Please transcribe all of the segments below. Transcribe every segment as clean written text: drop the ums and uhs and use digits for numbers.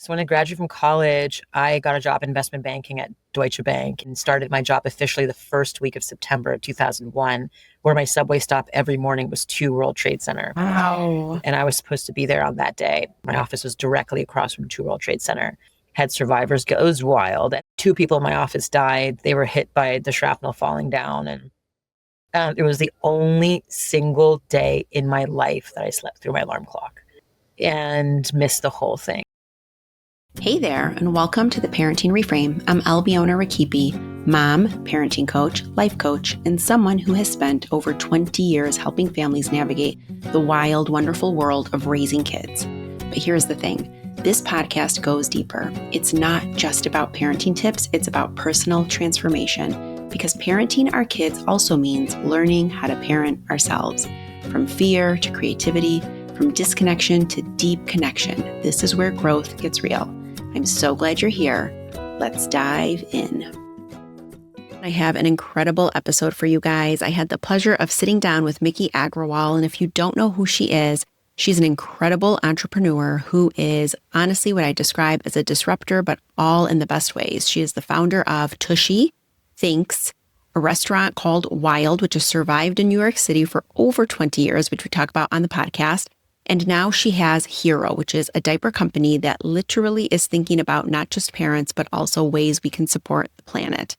So when I graduated from college, I got a job in investment banking at Deutsche Bank and started my job officially the first week of September of 2001, where my subway stop every morning was 2 World Trade Center. Wow. And I was supposed to be there on that day. My office was directly across from 2 World Trade Center. Had survivors go. It was wild. And 2 people in my office died. They were hit by the shrapnel falling down. And it was the only single day in my life that I slept through my alarm clock and missed the whole thing. Hey there, and welcome to the Parenting Reframe. I'm Albiona Rakipi, mom, parenting coach, life coach, and someone who has spent over 20 years helping families navigate the wild, wonderful world of raising kids. But here's the thing. This podcast goes deeper. It's not just about parenting tips, it's about personal transformation, because parenting our kids also means learning how to parent ourselves. From fear to creativity, from disconnection to deep connection, this is where growth gets real. I'm so glad you're here. Let's dive in. I have an incredible episode for you guys. I had the pleasure of sitting down with Miki Agrawal, and if you don't know who she is, she's an incredible entrepreneur who is honestly what I describe as a disruptor, but all in the best ways. She is the founder of TUSHY, THINX, a restaurant called Wild, which has survived in New York City for over 20 years, which we talk about on the podcast. And now she has HERO, which is a diaper company that literally is thinking about not just parents, but also ways we can support the planet.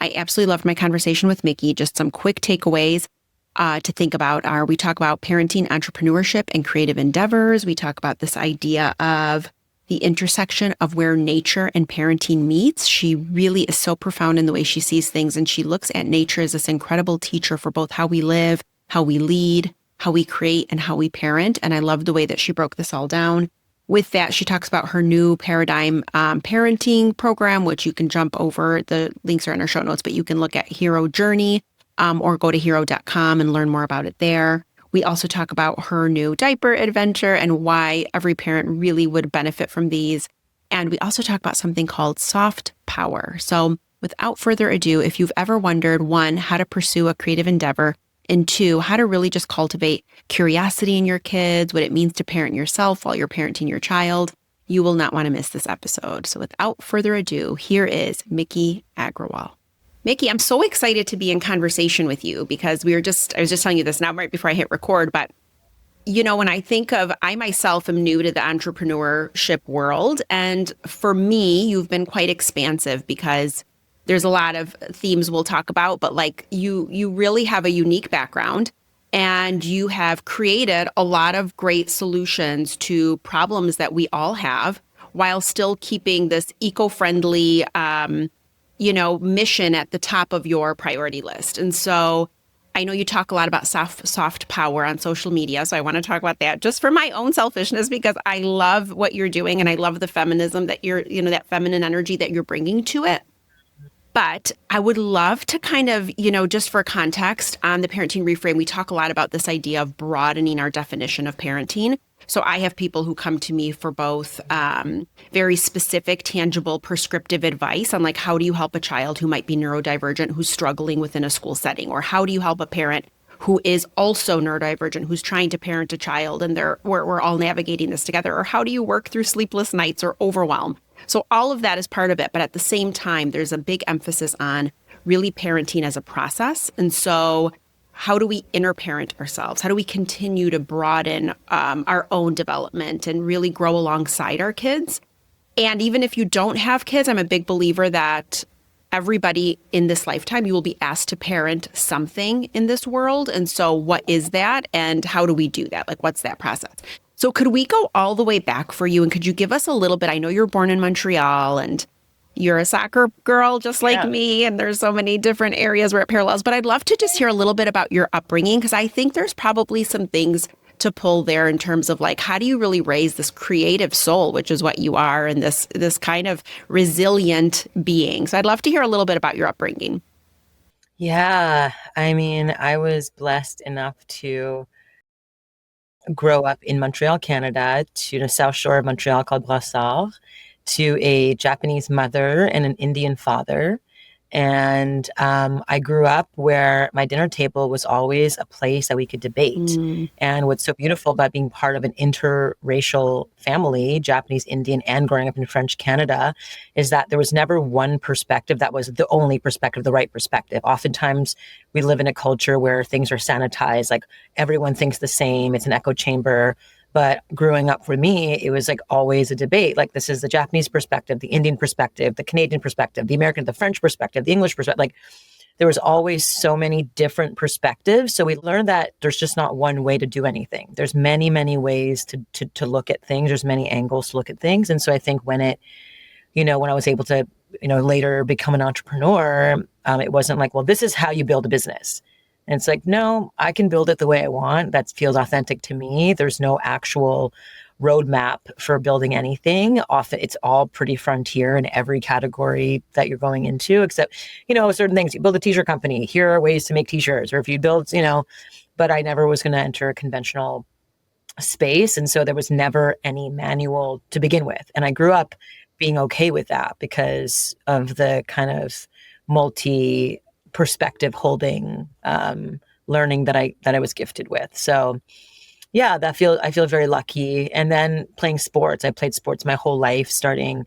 I absolutely loved my conversation with Miki. Just some quick takeaways to think about are we talk about parenting, entrepreneurship, and creative endeavors. We talk about this idea of the intersection of where nature and parenting meets. She really is so profound in the way she sees things, and she looks at nature as this incredible teacher for both how we live, how we lead, how we create, and how we parent. And I love the way that she broke this all down. With that, she talks about her new paradigm parenting program, which you can jump over. The links are in our show notes, but you can look at Hero Journey or go to hero.com and learn more about it there. We also talk about her new diaper adventure and why every parent really would benefit from these. And we also talk about something called soft power. So without further ado, if you've ever wondered, 1, how to pursue a creative endeavor, and 2, how to really just cultivate curiosity in your kids, what it means to parent yourself while you're parenting your child, you will not want to miss this episode. So without further ado, here is Miki Agrawal. Miki, I'm so excited to be in conversation with you because I was just telling you this now right before I hit record, but you know, when I think of, I myself am new to the entrepreneurship world. And for me, you've been quite expansive because there's a lot of themes we'll talk about, but like you really have a unique background and you have created a lot of great solutions to problems that we all have while still keeping this eco-friendly, mission at the top of your priority list. And so I know you talk a lot about soft power on social media. So I want to talk about that just for my own selfishness, because I love what you're doing and I love the feminism that that feminine energy that you're bringing to it. But I would love to kind of, just for context on the Parenting Reframe, we talk a lot about this idea of broadening our definition of parenting. So I have people who come to me for both very specific, tangible, prescriptive advice on like, how do you help a child who might be neurodivergent, who's struggling within a school setting? Or how do you help a parent who is also neurodivergent, who's trying to parent a child and we're all navigating this together? Or how do you work through sleepless nights or overwhelm? So all of that is part of it. But at the same time, there's a big emphasis on really parenting as a process. And so how do we inner parent ourselves? How do we continue to broaden our own development and really grow alongside our kids? And even if you don't have kids, I'm a big believer that everybody in this lifetime, you will be asked to parent something in this world. And so what is that? And how do we do that? Like, what's that process? So could we go all the way back for you? And could you give us a little bit? I know you're born in Montreal and you're a soccer girl just like me. And there's so many different areas where it parallels. But I'd love to just hear a little bit about your upbringing, because I think there's probably some things to pull there in terms of like, how do you really raise this creative soul, which is what you are, and this kind of resilient being? So I'd love to hear a little bit about your upbringing. Yeah. I mean, I was blessed enough to grow up in Montreal, Canada, to the South Shore of Montreal called Brossard, to a Japanese mother and an Indian father. And I grew up where my dinner table was always a place that we could debate. And what's so beautiful about being part of an interracial family, Japanese, Indian, and growing up in French Canada, is that there was never one perspective that was the only perspective, the right perspective. Oftentimes, we live in a culture where things are sanitized, like everyone thinks the same, it's an echo chamber. But growing up for me, it was like always a debate. Like, this is the Japanese perspective, the Indian perspective, the Canadian perspective, the American, the French perspective, the English perspective. Like, there was always so many different perspectives. So we learned that there's just not one way to do anything. There's many, many ways to look at things. There's many angles to look at things. And so I think when I was able to, later become an entrepreneur, it wasn't like, well, this is how you build a business. And it's like, no, I can build it the way I want. That feels authentic to me. There's no actual roadmap for building anything. Often it's all pretty frontier in every category that you're going into, except, certain things. You build a t-shirt company. Here are ways to make t-shirts. Or if you build, but I never was going to enter a conventional space. And so there was never any manual to begin with. And I grew up being okay with that because of the kind of perspective holding learning that I was gifted with. So yeah, I feel very lucky. And then playing sports, I played sports my whole life, starting,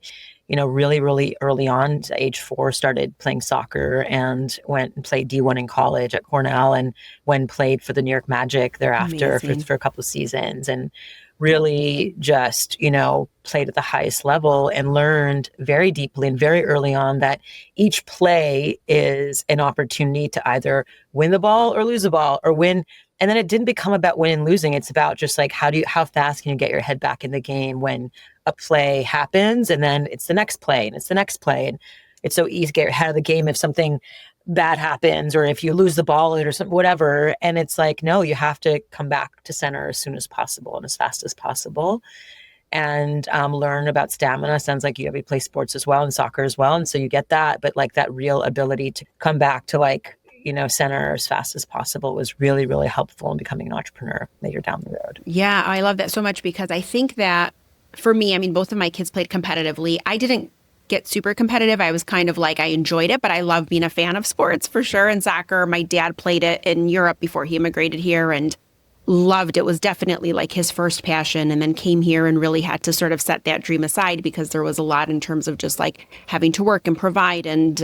really, really early on. At age 4, started playing soccer and went and played D1 in college at Cornell, and played for the New York Magic thereafter for a couple of seasons, and really just, played at the highest level and learned very deeply and very early on that each play is an opportunity to either win the ball or lose the ball or win. And then it didn't become about winning and losing. It's about just like, how fast can you get your head back in the game when a play happens, and then it's the next play and it's the next play. And it's so easy to get your head of the game if something bad happens or if you lose the ball or something, whatever. And it's like, no, you have to come back to center as soon as possible and as fast as possible, and learn about stamina. Sounds like you play sports as well and soccer as well. And so you get that, but like that real ability to come back to center as fast as possible was really, really helpful in becoming an entrepreneur later down the road. Yeah, I love that so much because I think that for me, both of my kids played competitively. I didn't get super competitive. I was kind of like, I enjoyed it, but I love being a fan of sports for sure. And soccer, my dad played it in Europe before he immigrated here and loved it. Was definitely like his first passion, and then came here and really had to sort of set that dream aside because there was a lot in terms of just like having to work and provide and,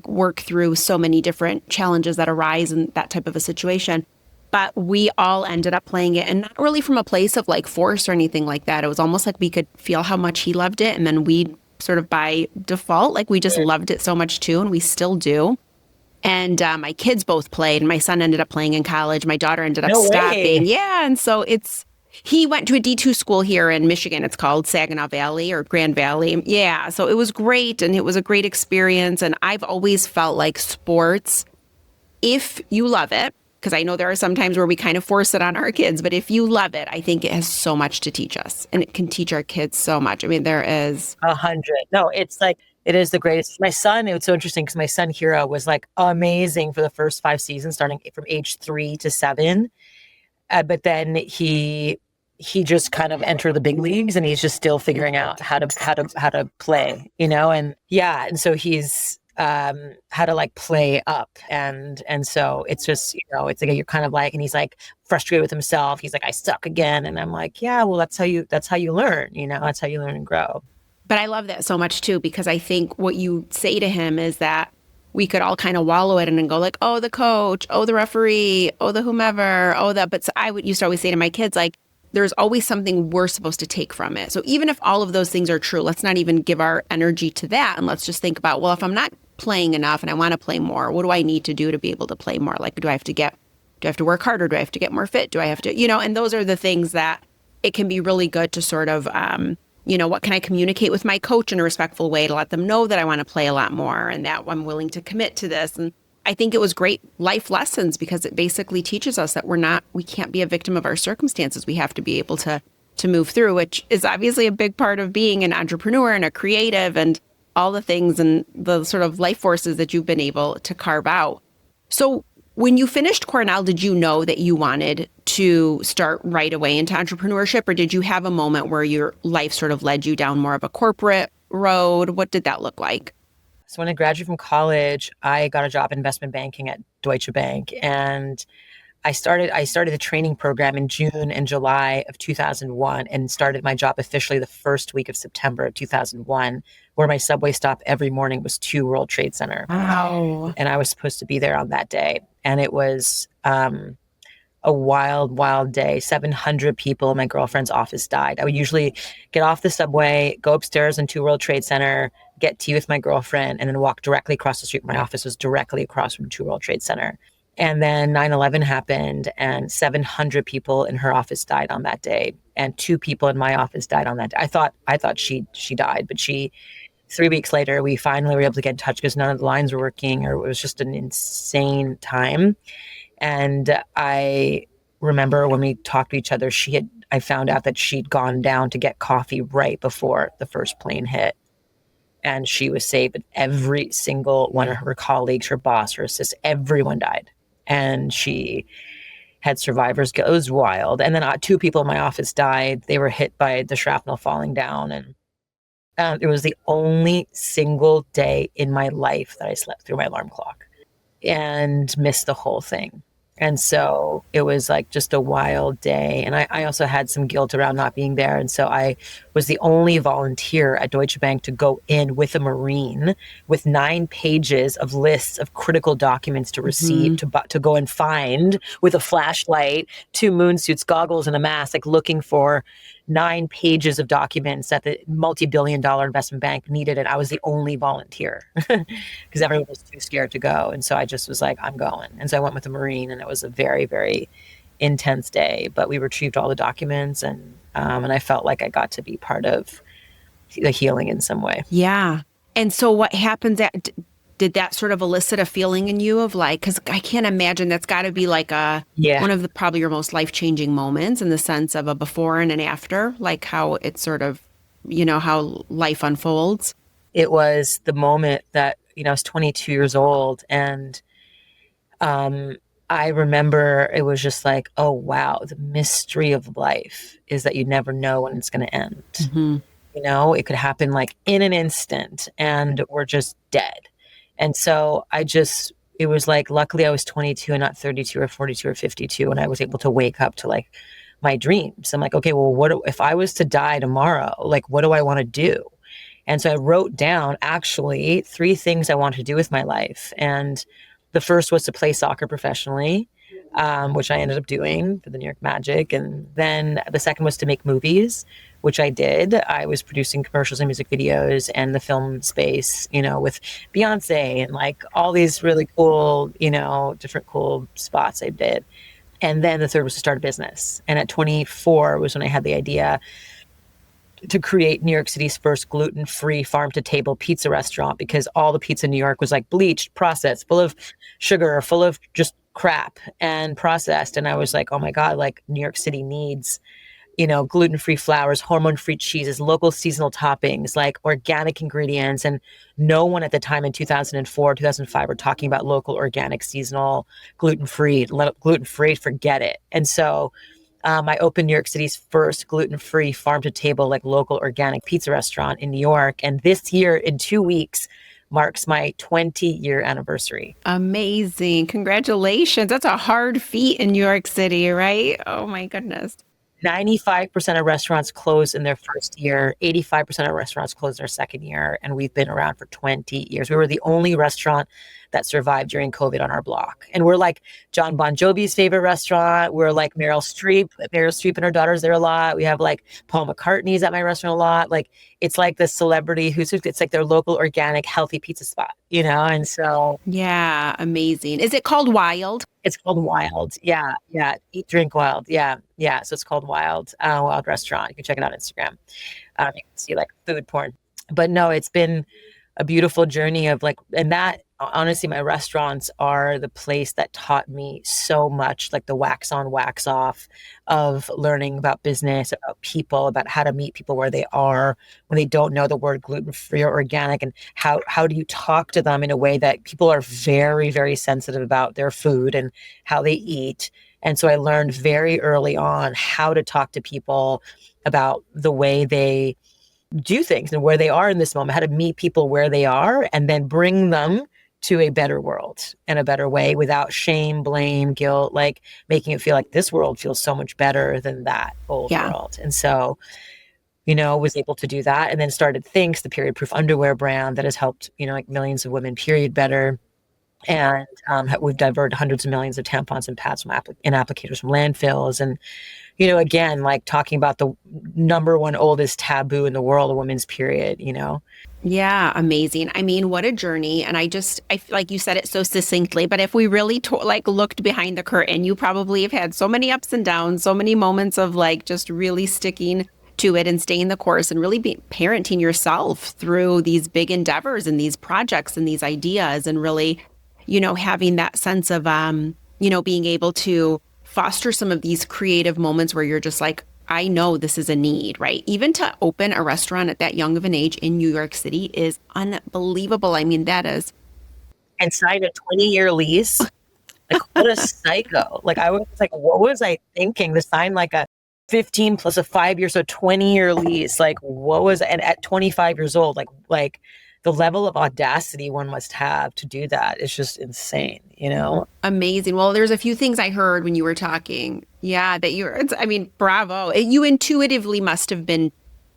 work through so many different challenges that arise in that type of a situation. But we all ended up playing it, and not really from a place of like force or anything like that. It was almost like we could feel how much he loved it. And then we sort of by default, like we just loved it so much too. And we still do. And my kids both played. My son ended up playing in college. My daughter ended up stopping. Yeah. And so he went to a D2 school here in Michigan. It's called Saginaw Valley or Grand Valley. Yeah. So it was great. And it was a great experience. And I've always felt like sports, if you love it, because I know there are some times where we kind of force it on our kids, but if you love it, I think it has so much to teach us, and it can teach our kids so much. There is 100. No, it's like, it is the greatest. My son, it was so interesting because my son Hero was like amazing for the first 5 seasons, starting from age 3 to 7. But then he just kind of entered the big leagues, and he's just still figuring out how to play, and yeah. And so he's, how to like play up. And so it's just, it's like, you're kind of like, and he's like frustrated with himself. He's like, I suck again. And I'm like, yeah, well, that's how you learn, that's how you learn and grow. But I love that so much too, because I think what you say to him is that we could all kind of wallow it and then go like, oh, the coach, oh, the referee, oh, the whomever, oh, that. But so I used to always say to my kids, like, there's always something we're supposed to take from it. So even if all of those things are true, let's not even give our energy to that. And let's just think about, well, if I'm not playing enough and I want to play more, what do I need to do to be able to play more? Like, do I have to work harder? Do I have to get more fit? Do I have to, and those are the things that it can be really good to sort of, what can I communicate with my coach in a respectful way to let them know that I want to play a lot more and that I'm willing to commit to this. And I think it was great life lessons because it basically teaches us that we can't be a victim of our circumstances. We have to be able to move through, which is obviously a big part of being an entrepreneur and a creative and all the things and the sort of life forces that you've been able to carve out. So when you finished Cornell, did you know that you wanted to start right away into entrepreneurship, or did you have a moment where your life sort of led you down more of a corporate road? What did that look like? So when I graduated from college, I got a job in investment banking at Deutsche Bank, and I started the training program in June and July of 2001, and started my job officially the first week of September of 2001, where my subway stop every morning was 2 World Trade Center. Wow. And I was supposed to be there on that day. And it was a wild, wild day. 700 people in my girlfriend's office died. I would usually get off the subway, go upstairs in 2 World Trade Center, get tea with my girlfriend, and then walk directly across the street. My office was directly across from 2 World Trade Center. And then 9/11 happened, and 700 people in her office died on that day, and 2 people in my office died on that day. I thought she died, but 3 weeks later, we finally were able to get in touch because none of the lines were working, or it was just an insane time. And I remember when we talked to each other, I found out that she'd gone down to get coffee right before the first plane hit. And she was saved, but every single one of her colleagues, her boss, her assistant, everyone died. And she had survivors go. It was wild. And then 2 people in my office died. They were hit by the shrapnel falling down. And it was the only single day in my life that I slept through my alarm clock and missed the whole thing. And so it was like just a wild day. And I also had some guilt around not being there. And so I was the only volunteer at Deutsche Bank to go in with a Marine with 9 pages of lists of critical documents to receive, to go and find with a flashlight, 2 moon suits, goggles, and a mask, like looking for 9 pages of documents that the multi-billion-dollar investment bank needed. And I was the only volunteer because everyone was too scared to go. And so I just was like, I'm going. And so I went with a Marine, and it was a very, very intense day, but we retrieved all the documents, and I felt like I got to be part of the healing in some way. Yeah. And so what happens did that sort of elicit a feeling in you of like, because I can't imagine that's got to be like one of the probably your most life-changing moments in the sense of a before and an after, like how it sort of, how life unfolds. It was the moment that, I was 22 years old, and I remember it was just like, oh, wow, the mystery of life is that you never know when it's going to end. Mm-hmm. It could happen like in an instant, and we're just dead. And so it was like, luckily I was 22 and not 32 or 42 or 52. And I was able to wake up to like my dreams. I'm like, okay, well, if I was to die tomorrow, like, what do I want to do? And so I wrote down actually 3 things I wanted to do with my life. And the first was to play soccer professionally, which I ended up doing for the New York Magic. And then the second was to make movies, which I did. I was producing commercials and music videos and the film space, with Beyonce and like all these really cool, different cool spots I did. And then the third was to start a business. And at 24 was when I had the idea to create New York City's first gluten-free farm-to-table pizza restaurant, because all the pizza in New York was like bleached, processed, full of sugar, full of just crap and processed. And I was like, oh my God, like New York City needs, gluten-free flours, hormone-free cheeses, local seasonal toppings, like organic ingredients. And no one at the time in 2004, 2005 were talking about local, organic, seasonal, gluten-free, forget it. And so I opened New York City's first gluten-free farm-to-table, like local organic pizza restaurant in New York. And this year, in 2 weeks, marks my 20-year anniversary. Amazing. Congratulations. That's a hard feat in New York City, right? Oh my goodness. 95% of restaurants close in their first year. 85% of restaurants close in their second year. And we've been around for 20 years. We were the only restaurant that survived during COVID on our block. And we're like John Bon Jovi's favorite restaurant. We're like Meryl Streep and her daughter's there a lot. We have like Paul McCartney's at my restaurant a lot. Like it's like the celebrity it's like their local organic healthy pizza spot, And so. Yeah, amazing. Is it called Wild? It's called Wild. Yeah. Eat, drink, wild. Yeah. So it's called Wild Restaurant. You can check it out on Instagram. You can see like food porn. But no, it's been a beautiful journey of like, and that honestly, my restaurants are the place that taught me so much, like the wax on, wax off of learning about business, about people, about how to meet people where they are when they don't know the word gluten-free or organic, and how do you talk to them in a way that people are very, very sensitive about their food and how they eat. And so I learned very early on how to talk to people about the way they do things and where they are in this moment, how to meet people where they are and then bring them to a better world and a better way without shame, blame, guilt, like making it feel like this world feels so much better than that old world. And so, was able to do that and then started THINX, the period proof underwear brand that has helped, like millions of women period better. And we've diverted hundreds of millions of tampons and pads and applicators from landfills. And, again, like talking about the number one oldest taboo in the world, a women's period, Yeah, amazing. I mean, what a journey. And I feel like you said it so succinctly, but if we really looked behind the curtain, you probably have had so many ups and downs, so many moments of like just really sticking to it and staying the course and really parenting yourself through these big endeavors and these projects and these ideas and really, having that sense of, being able to foster some of these creative moments where you're just like, I know this is a need, right? Even to open a restaurant at that young of an age in New York City is unbelievable. I mean, that is. And signed a 20-year lease. Like, what a psycho. Like, I was like, what was I thinking to sign like a 15 plus a 5 year, so 20-year lease? Like, what was, and at 25 years old, like the level of audacity one must have to do that is just insane, Amazing. Well, there's a few things I heard when you were talking. Yeah, bravo. You intuitively must have been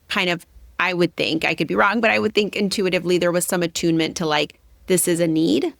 kind of, I would think, I could be wrong, but I would think intuitively there was some attunement to like, this is a need.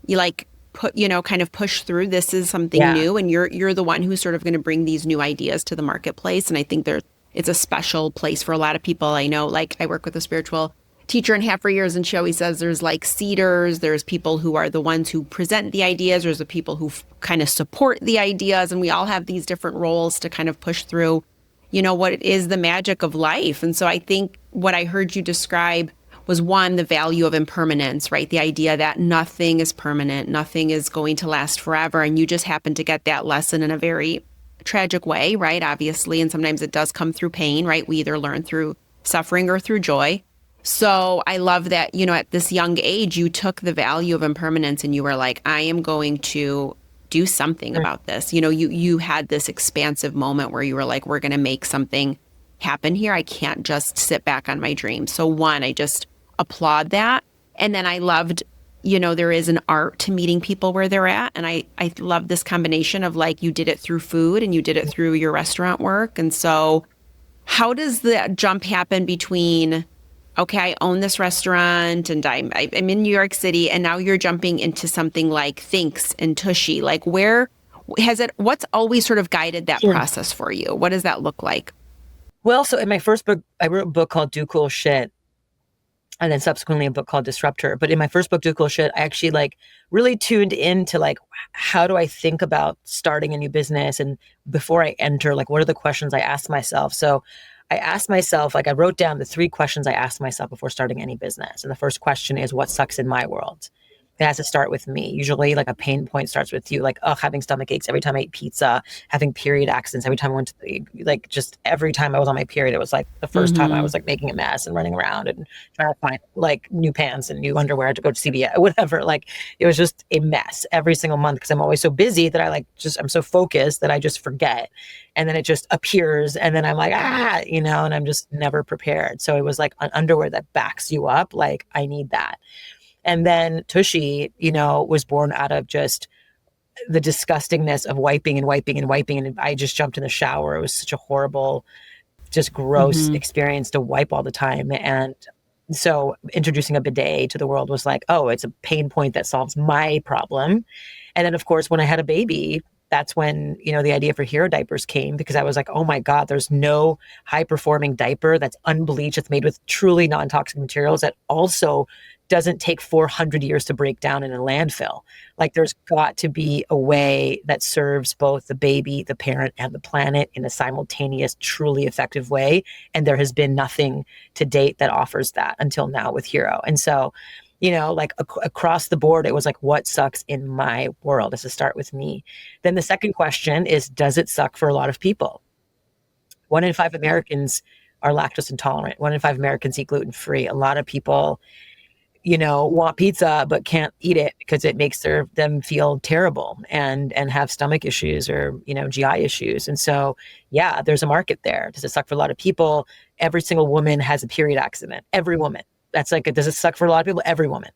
You like kind of push through. This is something new. And you're the one who's sort of going to bring these new ideas to the marketplace. And I think it's a special place for a lot of people. I know, like I work with a spiritual teacher and have for years, and she always says there's like seeders, there's people who are the ones who present the ideas, there's the people who kind of support the ideas, and we all have these different roles to kind of push through, what it is the magic of life. And so I think what I heard you describe was one, the value of impermanence, right? The idea that nothing is permanent, nothing is going to last forever, and you just happen to get that lesson in a very tragic way, right? Obviously, and sometimes it does come through pain, right? We either learn through suffering or through joy. So I love that, at this young age, you took the value of impermanence and you were like, I am going to do something about this. You had this expansive moment where you were like, we're going to make something happen here. I can't just sit back on my dreams. So one, I just applaud that. And then I loved, there is an art to meeting people where they're at. And I love this combination of like, you did it through food and you did it through your restaurant work. And so how does that jump happen between, okay, I own this restaurant and I'm in New York City, and now you're jumping into something like THINX and TUSHY. Like what's always sort of guided that process for you? What does that look like? Well, so in my first book, I wrote a book called Do Cool Shit, and then subsequently a book called Disruptor. But in my first book, Do Cool Shit, I actually like really tuned into like, how do I think about starting a new business? And before I enter, like, what are the questions I ask myself? So I asked myself, like I wrote down the 3 questions I asked myself before starting any business. And the first question is, what sucks in my world? It has to start with me. Usually like a pain point starts with you, like, having stomach aches every time I ate pizza, having period accidents every time I went to like just every time I was on my period, it was like the first time I was like making a mess and running around and trying to find like new pants and new underwear to go to CVS, whatever. Like it was just a mess every single month because I'm always so busy that I'm so focused that I just forget. And then it just appears and then I'm like, and I'm just never prepared. So it was like an underwear that backs you up. Like I need that. And then TUSHY, was born out of just the disgustingness of wiping and wiping and wiping. And I just jumped in the shower. It was such a horrible, just gross experience to wipe all the time. And so introducing a bidet to the world was like, oh, it's a pain point that solves my problem. And then, of course, when I had a baby, that's when, the idea for HERO Diapers came, because I was like, oh my God, there's no high performing diaper that's unbleached, that's made with truly non-toxic materials that also doesn't take 400 years to break down in a landfill. Like there's got to be a way that serves both the baby, the parent, and the planet in a simultaneous, truly effective way. And there has been nothing to date that offers that until now with HERO. And so, like across the board, it was like, what sucks in my world? Does it start with me? Then the second question is, does it suck for a lot of people? 1 in 5 Americans are lactose intolerant. 1 in 5 Americans eat gluten-free. A lot of people, want pizza but can't eat it because it makes them feel terrible and have stomach issues or, GI issues. And so, yeah, there's a market there. Does it suck for a lot of people? Every single woman has a period accident. Every woman. That's like, does it suck for a lot of people? Every woman.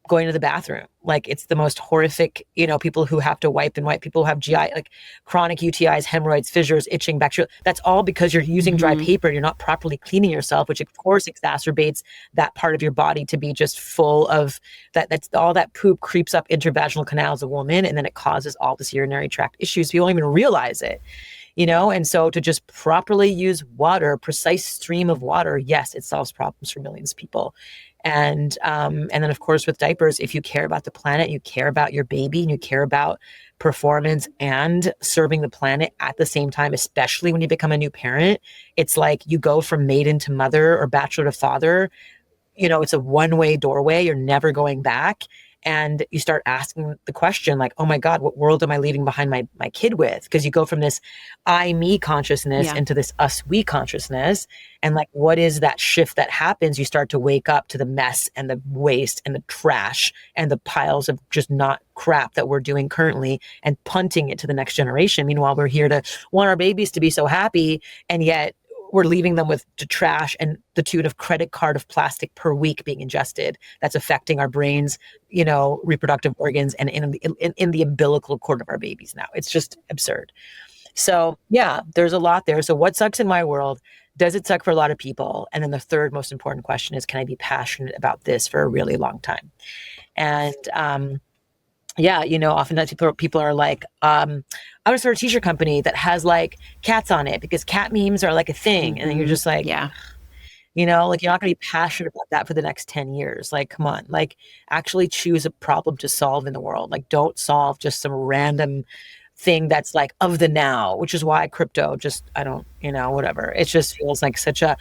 Going to the bathroom, like it's the most horrific, people who have to wipe, people who have GI, like chronic UTIs, hemorrhoids, fissures, itching, bacteria. That's all because you're using dry paper. You're not properly cleaning yourself, which of course exacerbates that part of your body to be just full of that. That's all that poop creeps up intervaginal canals of women. And then it causes all this urinary tract issues. People don't even realize it. And so to just properly use water, precise stream of water, yes, it solves problems for millions of people. And then of course with diapers, if you care about the planet, you care about your baby, and you care about performance and serving the planet at the same time, especially when you become a new parent, it's like you go from maiden to mother or bachelor to father. It's a one-way doorway. You're never going back. And you start asking the question like, oh my God, what world am I leaving behind my kid with? Because you go from this I, me consciousness into this us, we consciousness. And like, what is that shift that happens? You start to wake up to the mess and the waste and the trash and the piles of just not crap that we're doing currently and punting it to the next generation. Meanwhile, we're here to want our babies to be so happy. And yet we're leaving them with the trash and the tune of credit card of plastic per week being ingested. That's affecting our brains, reproductive organs, and in the umbilical cord of our babies now. It's just absurd. So yeah, there's a lot there. So what sucks in my world? Does it suck for a lot of people? And then the third most important question is, can I be passionate about this for a really long time? And yeah, oftentimes people are like, I'm gonna start a t-shirt company that has like cats on it because cat memes are like a thing. And then you're just like, like you're not gonna be passionate about that for the next 10 years. Like, come on, like actually choose a problem to solve in the world. Like don't solve just some random thing that's like of the now, which is why crypto I don't, whatever. It just feels like such a,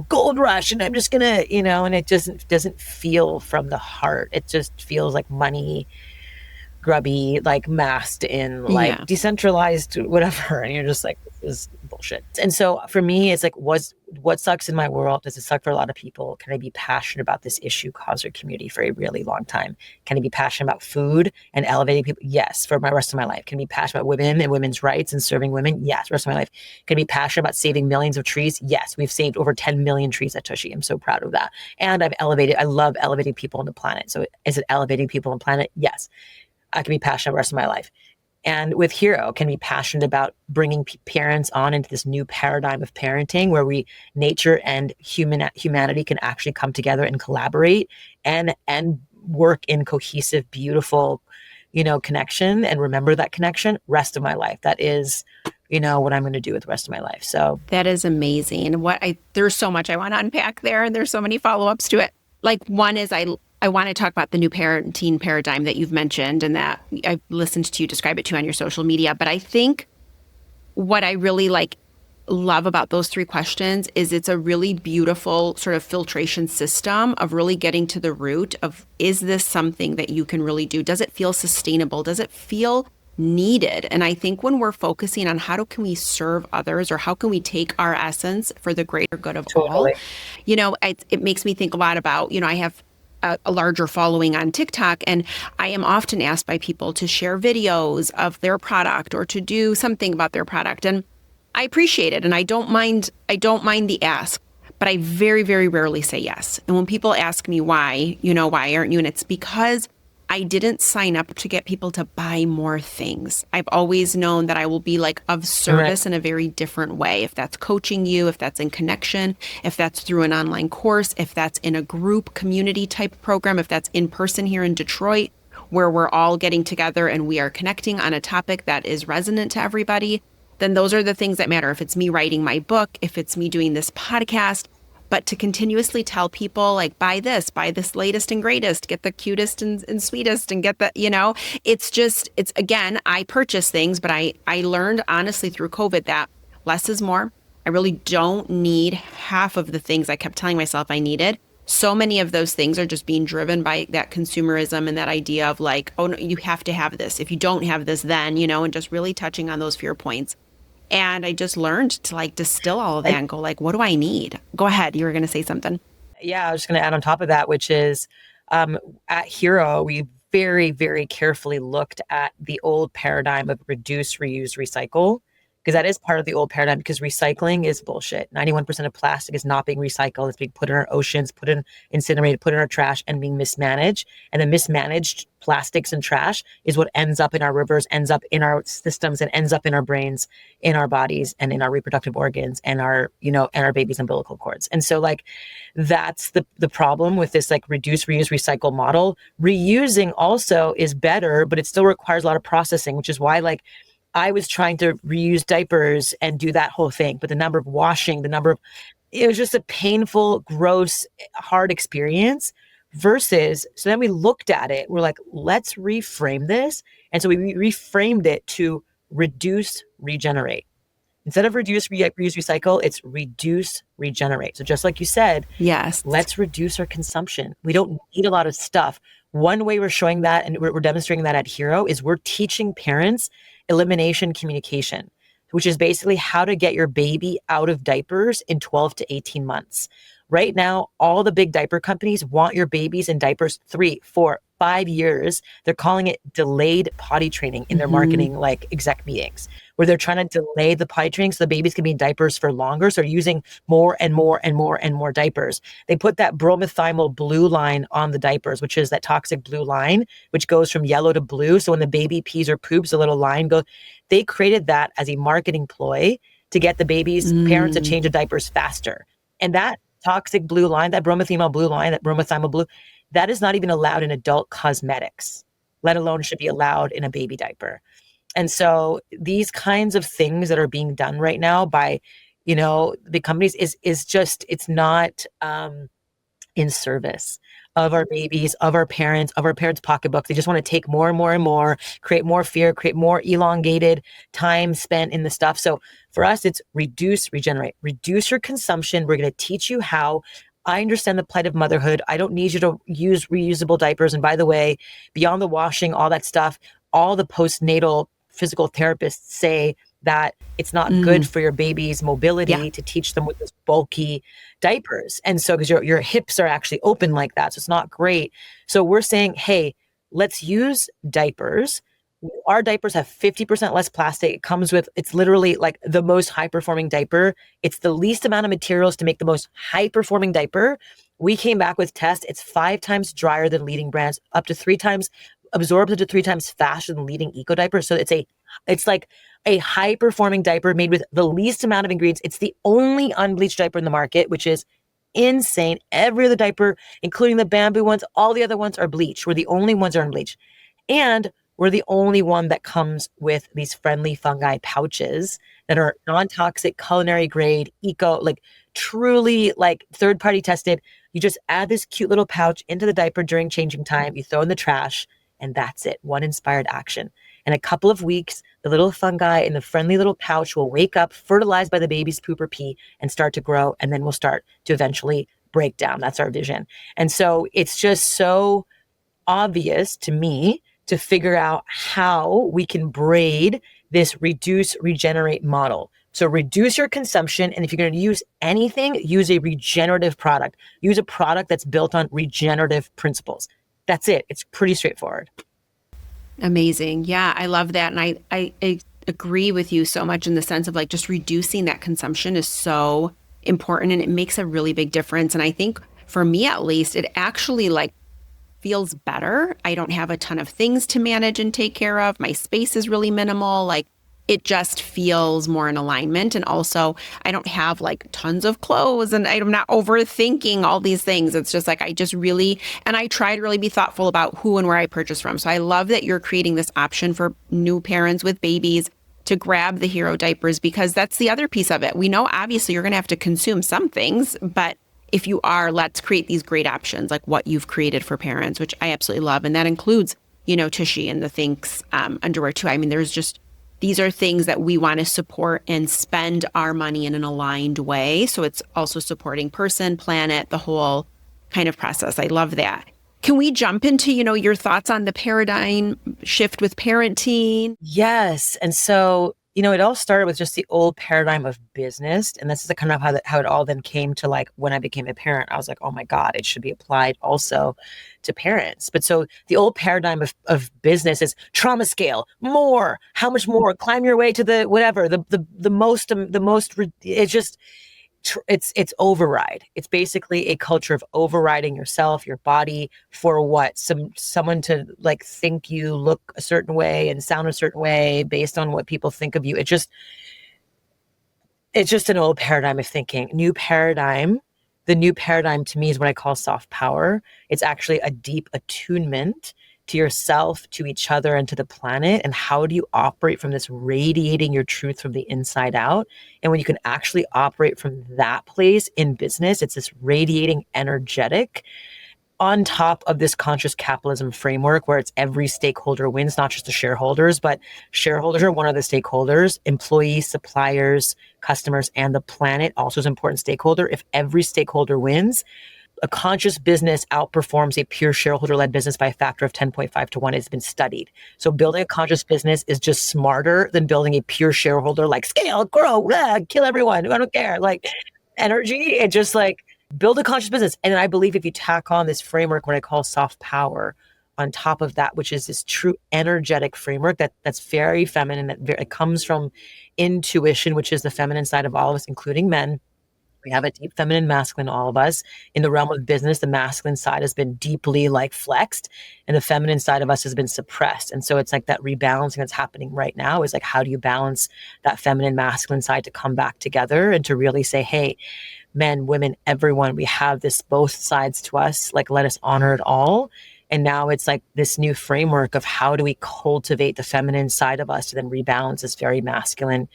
gold rush and I'm just gonna, and it doesn't feel from the heart. It just feels like money, grubby, like masked in like decentralized whatever. And you're just like, this is bullshit. And so for me, it's like, what sucks in my world? Does it suck for a lot of people? Can I be passionate about this issue, cause, or community for a really long time? Can I be passionate about food and elevating people? Yes, for my rest of my life. Can I be passionate about women and women's rights and serving women? Yes, rest of my life. Can I be passionate about saving millions of trees? Yes, we've saved over 10 million trees at TUSHY. I'm so proud of that. And I love elevating people on the planet. So is it elevating people on the planet? Yes. I can be passionate the rest of my life. And with HERO, can be passionate about bringing parents on into this new paradigm of parenting where nature and humanity can actually come together and collaborate and work in cohesive, beautiful, connection, and remember that connection rest of my life. That is, what I'm going to do with the rest of my life. So that is amazing. There's so much I want to unpack there, and there's so many follow-ups to it. Like one is I want to talk about the new parenting paradigm that you've mentioned and that I've listened to you describe it too on your social media. But I think what I really love about those three questions is it's a really beautiful sort of filtration system of really getting to the root of, is this something that you can really do? Does it feel sustainable? Does it feel needed? And I think when we're focusing on how can we serve others or how can we take our essence for the greater good of all, it makes me think a lot about, I have a larger following on TikTok. And I am often asked by people to share videos of their product or to do something about their product. And I appreciate it. And I don't mind the ask, but I very, very rarely say yes. And when people ask me why, why aren't you? And it's because I didn't sign up to get people to buy more things. I've always known that I will be of service in a very different way. If that's coaching you, if that's in connection, if that's through an online course, if that's in a group community type program, if that's in person here in Detroit, where we're all getting together and we are connecting on a topic that is resonant to everybody, then those are the things that matter. If it's me writing my book, if it's me doing this podcast, but to continuously tell people buy this latest and greatest, get the cutest and sweetest and get the, it's again, I purchase things, but I learned honestly through COVID that less is more. I really don't need half of the things I kept telling myself I needed. So many of those things are just being driven by that consumerism and that idea of oh no, you have to have this. If you don't have this, then, and just really touching on those fear points. And I just learned to distill all of that and go what do I need? Go ahead. You were going to say something. Yeah, I was just going to add on top of that, which is at HERO, we very, very carefully looked at the old paradigm of reduce, reuse, recycle, because that is part of the old paradigm, because recycling is bullshit. 91% of plastic is not being recycled. It's being put in our oceans, put in incinerated, put in our trash, and being mismanaged. And the mismanaged plastics and trash is what ends up in our rivers, ends up in our systems, and ends up in our brains, in our bodies, and in our reproductive organs, and our, and our babies' umbilical cords. And so like, that's the problem with this like reduce, reuse, recycle model. Reusing also is better, but it still requires a lot of processing, which is why like I was trying to reuse diapers and do that whole thing. But the number of washing, it was just a painful, gross, hard experience versus, so then we looked at it. We're like, let's reframe this. And so we reframed it to reduce, regenerate. Instead of reduce, reuse, recycle, it's reduce, regenerate. So just like you said, yes, let's reduce our consumption. We don't need a lot of stuff. One way we're showing that, and we're demonstrating that at HERO, is we're teaching parents elimination communication, which is basically how to get your baby out of diapers in 12 to 18 months. Right now, all the big diaper companies want your babies in diapers 3, 4, 5 years. They're calling it delayed potty training in their marketing like exec meetings, where they're trying to delay the potty training so the babies can be in diapers for longer. So they're using more and more and more and more diapers. They put that bromomethyl blue line on the diapers, which is that toxic blue line, which goes from yellow to blue. So when the baby pees or poops, a little line goes. They created that as a marketing ploy to get the baby's parents to change the diapers faster. And that toxic blue line, that bromomethyl blue line, that bromomethyl blue, that is not even allowed in adult cosmetics, let alone should be allowed in a baby diaper. And so these kinds of things that are being done right now by, the companies is just, it's not in service of our babies, of our parents' pocketbooks. They just want to take more and more and more, create more fear, create more elongated time spent in the stuff. So for us, it's reduce, regenerate, reduce your consumption. We're going to teach you how. I understand the plight of motherhood. I don't need you to use reusable diapers. And by the way, beyond the washing, all that stuff, all the postnatal physical therapists say that it's not good for your baby's mobility to teach them with those bulky diapers. And so, because your hips are actually open like that, so it's not great. So we're saying, hey, let's use diapers. Our diapers have 50% less plastic. It comes with, it's literally like the most high performing diaper. It's the least amount of materials to make the most high performing diaper. We came back with tests. It's 5 times drier than leading brands, up to 3 times, absorbs up to 3 times faster than leading eco diapers. So it's like a high performing diaper made with the least amount of ingredients. It's the only unbleached diaper in the market, which is insane. Every other diaper, including the bamboo ones, all the other ones are bleached. We're the only ones that are unbleached. And we're the only one that comes with these friendly fungi pouches that are non-toxic, culinary grade, eco, like truly like third-party tested. You just add this cute little pouch into the diaper during changing time. You throw in the trash, and that's it. One inspired action. In a couple of weeks, the little fungi in the friendly little pouch will wake up, fertilized by the baby's poop or pee, and start to grow. And then we'll start to eventually break down. That's our vision. And so it's just so obvious to me to figure out how we can braid this reduce, regenerate model. So reduce your consumption. And if you're going to use anything, use a regenerative product. Use a product that's built on regenerative principles. That's it. It's pretty straightforward. Amazing. Yeah, I love that. And I agree with you so much in the sense of like just reducing that consumption is so important and it makes a really big difference. And I think for me, at least, it actually like feels better. I don't have a ton of things to manage and take care of. My space is really minimal. Like it just feels more in alignment. And also I don't have like tons of clothes and I'm not overthinking all these things. It's just like, I try to really be thoughtful about who and where I purchase from. So I love that you're creating this option for new parents with babies to grab the HERO diapers, because that's the other piece of it. We know obviously you're going to have to consume some things, but if you are, let's create these great options like what you've created for parents, which I absolutely love. And that includes, TUSHY and the THINX underwear too. I mean, these are things that we want to support and spend our money in an aligned way. So it's also supporting person, planet, the whole kind of process. I love that. Can we jump into, your thoughts on the paradigm shift with parenting? Yes. And so it all started with just the old paradigm of business. And this is the kind of how it all then came to like when I became a parent, I was like, oh my God, it should be applied also to parents. But so the old paradigm of business is trauma scale, more, how much more, climb your way to the whatever, the most, it's just, it's override. It's basically a culture of overriding yourself, your body, for what? Someone to like think you look a certain way and sound a certain way based on what people think of you. It's just an old paradigm of thinking. New paradigm. The new paradigm to me is what I call soft power. It's actually a deep attunement to yourself, to each other, and to the planet. And how do you operate from this radiating your truth from the inside out? And when you can actually operate from that place in business, it's this radiating energetic on top of this conscious capitalism framework where it's every stakeholder wins, not just the shareholders, but shareholders are one of the stakeholders, employees, suppliers, customers, and the planet also is an important stakeholder. If every stakeholder wins, a conscious business outperforms a pure shareholder-led business by a factor of 10.5 to 1. It's been studied. So building a conscious business is just smarter than building a pure shareholder, like scale, grow, kill everyone. I don't care. Like energy, and just like build a conscious business. And then I believe if you tack on this framework, what I call soft power, on top of that, which is this true energetic framework that's very feminine, it comes from intuition, which is the feminine side of all of us, including men. We have a deep feminine masculine, all of us. In the realm of business, the masculine side has been deeply like flexed and the feminine side of us has been suppressed. And so it's like that rebalancing that's happening right now is like, how do you balance that feminine masculine side to come back together and to really say, hey, men, women, everyone, we have this both sides to us, like let us honor it all. And now it's like this new framework of how do we cultivate the feminine side of us to then rebalance this very masculine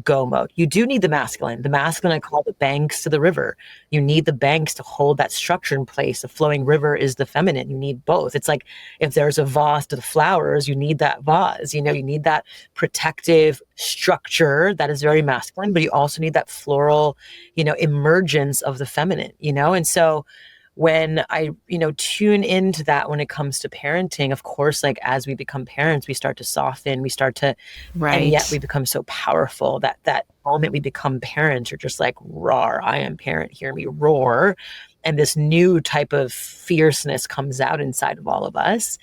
go mode. You do need the masculine. The masculine, I call the banks to the river. You need the banks to hold that structure in place. A flowing river is the feminine. You need both. It's like if there's a vase to the flowers, you need that vase. You need that protective structure that is very masculine, but you also need that floral, emergence of the feminine, and so when I, tune into that when it comes to parenting, of course, like as we become parents, we start to soften, we start to, Right. And yet we become so powerful that moment we become parents, you're just like, roar, I am parent, hear me roar. And this new type of fierceness comes out inside of all of us.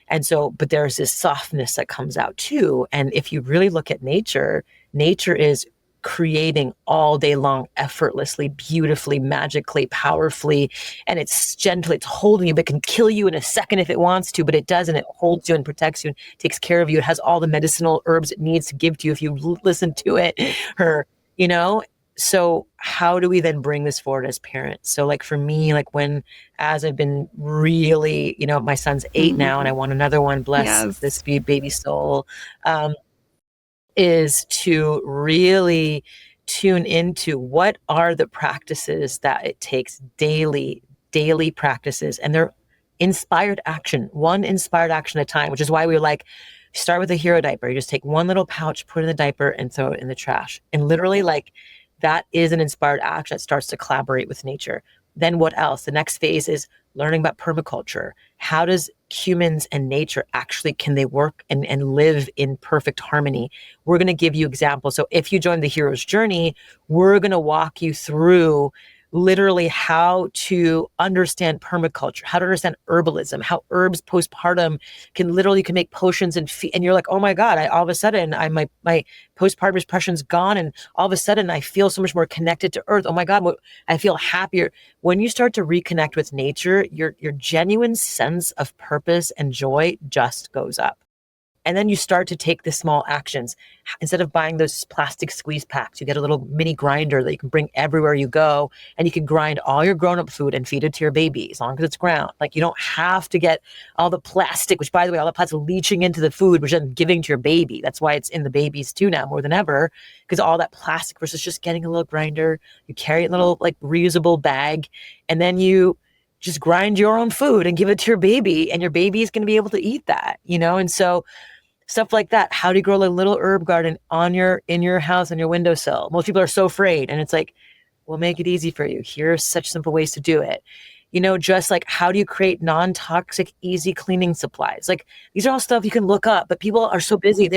And so, but there's this softness that comes out too. And if you really look at nature is creating all day long, effortlessly, beautifully, magically, powerfully. And it's gentle, it's holding you, but can kill you in a second if it wants to, but it doesn't. It holds you and protects you and takes care of you. It has all the medicinal herbs it needs to give to you if you listen to it, So how do we then bring this forward as parents? So like for me, like as I've been really, my son's 8 now and I want another one, bless this baby soul, is to really tune into what are the practices that it takes daily practices, and they're inspired action, one inspired action at a time, which is why we were like, start with a HERO diaper. You just take one little pouch, put it in the diaper and throw it in the trash. And literally like that is an inspired action that starts to collaborate with nature. Then what else? The next phase is learning about permaculture. How does humans and nature actually, can they work and live in perfect harmony? We're going to give you examples. So if you join the Hero's Journey, we're going to walk you through literally how to understand permaculture, how to understand herbalism, how herbs postpartum can make potions and you're like, oh my God, all of a sudden my postpartum depression's gone and all of a sudden I feel so much more connected to earth. Oh my God, I feel happier. When you start to reconnect with nature, your genuine sense of purpose and joy just goes up. And then you start to take the small actions. Instead of buying those plastic squeeze packs, you get a little mini grinder that you can bring everywhere you go. And you can grind all your grown-up food and feed it to your baby as long as it's ground. Like you don't have to get all the plastic, which by the way, all the plastic leaching into the food, which then giving to your baby. That's why it's in the babies too now more than ever, because all that plastic versus just getting a little grinder. You carry a little like reusable bag and then you just grind your own food and give it to your baby and your baby is going to be able to eat that, And so stuff like that. How do you grow a little herb garden in your house on your windowsill? Most people are so afraid. And it's like, we'll make it easy for you. Here's such simple ways to do it. Just like how do you create non-toxic, easy cleaning supplies? Like these are all stuff you can look up, but people are so busy.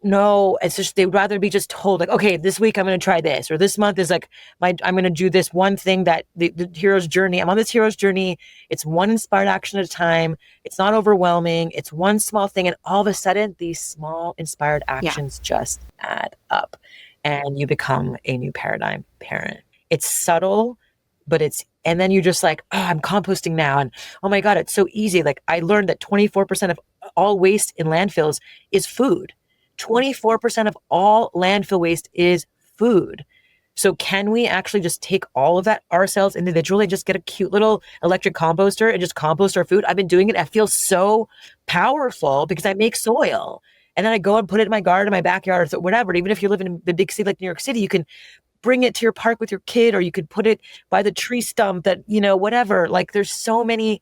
know. It's just, they'd rather be just told like, okay, this week I'm going to try this, or this month is like I'm going to do this one thing that the hero's journey. I'm on this hero's journey. It's one inspired action at a time. It's not overwhelming. It's one small thing. And all of a sudden these small inspired actions just add up and you become a new paradigm parent. It's subtle, but and then you're just like, oh, I'm composting now. And oh my God, it's so easy. Like I learned that 24% of all waste in landfills is food. 24% of all landfill waste is food. So can we actually just take all of that ourselves individually, just get a cute little electric composter and just compost our food? I've been doing it. I feel so powerful because I make soil. And then I go and put it in my garden, in my backyard, or whatever. Even if you live in a big city like New York City, you can bring it to your park with your kid, or you could put it by the tree stump that, whatever. Like there's so many,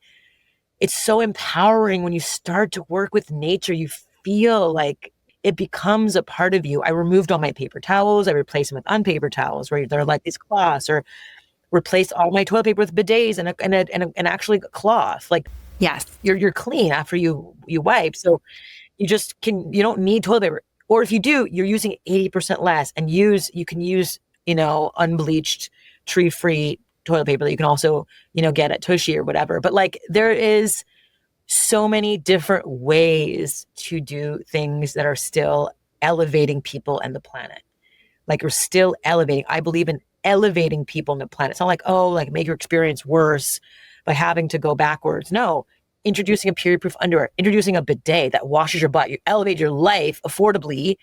it's so empowering when you start to work with nature. You feel like it becomes a part of you. I removed all my paper towels. I replaced them with unpaper towels where they're like these cloths, or replaced all my toilet paper with bidets and actually a cloth. Like, yes, you're clean after you wipe. So you don't need toilet paper. Or if you do, you're using 80% less, and you can use, unbleached, tree-free toilet paper that you can also, get at TUSHY or whatever. But like there is so many different ways to do things that are still elevating people and the planet. Like we're still elevating. I believe in elevating people and the planet. It's not like, oh, like make your experience worse by having to go backwards. No, introducing a period-proof underwear, introducing a bidet that washes your butt. You elevate your life affordably,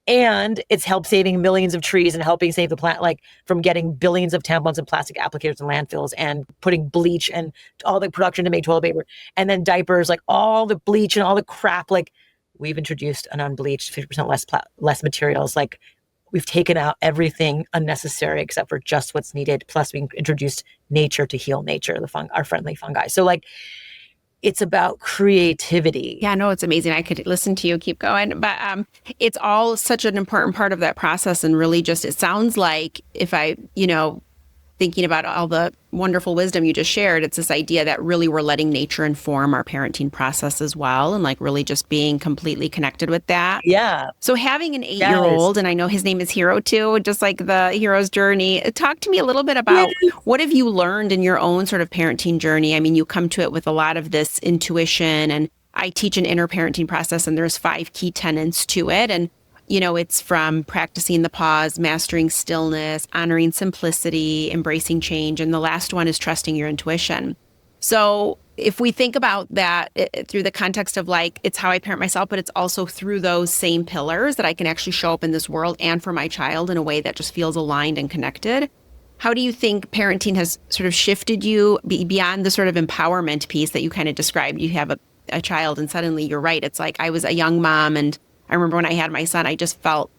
and it's helped saving millions of trees and helping save the planet, like from getting billions of tampons and plastic applicators in landfills and putting bleach and all the production to make toilet paper, and then diapers, like all the bleach and all the crap. Like we've introduced an unbleached 50% less materials. Like we've taken out everything unnecessary except for just what's needed. Plus we introduced nature to heal nature, our friendly fungi. So like, it's about creativity. Yeah, no, it's amazing. I could listen to you keep going, but it's all such an important part of that process. And really just, it sounds like if I, thinking about all the wonderful wisdom you just shared, it's this idea that really we're letting nature inform our parenting process as well. And like really just being completely connected with that. Yeah. So having an 8-year-old, and I know his name is Hero too, just like the hero's journey, talk to me a little bit about what have you learned in your own sort of parenting journey? I mean, you come to it with a lot of this intuition, and I teach an inner parenting process, and there's 5 key tenets to it. And it's from practicing the pause, mastering stillness, honoring simplicity, embracing change. And the last one is trusting your intuition. So if we think about that through the context of like, it's how I parent myself, but it's also through those same pillars that I can actually show up in this world and for my child in a way that just feels aligned and connected. How do you think parenting has sort of shifted you beyond the sort of empowerment piece that you kind of described? You have a child and suddenly you're right. It's like I was a young mom, and I remember when I had my son, I just felt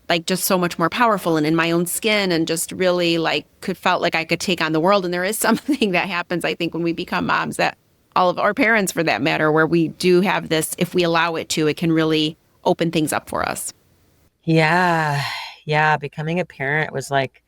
like just so much more powerful and in my own skin, and just really like felt like I could take on the world. And there is something that happens, I think, when we become moms, that all of our parents for that matter, where we do have this, if we allow it to, it can really open things up for us. Yeah. Yeah. Becoming a parent was like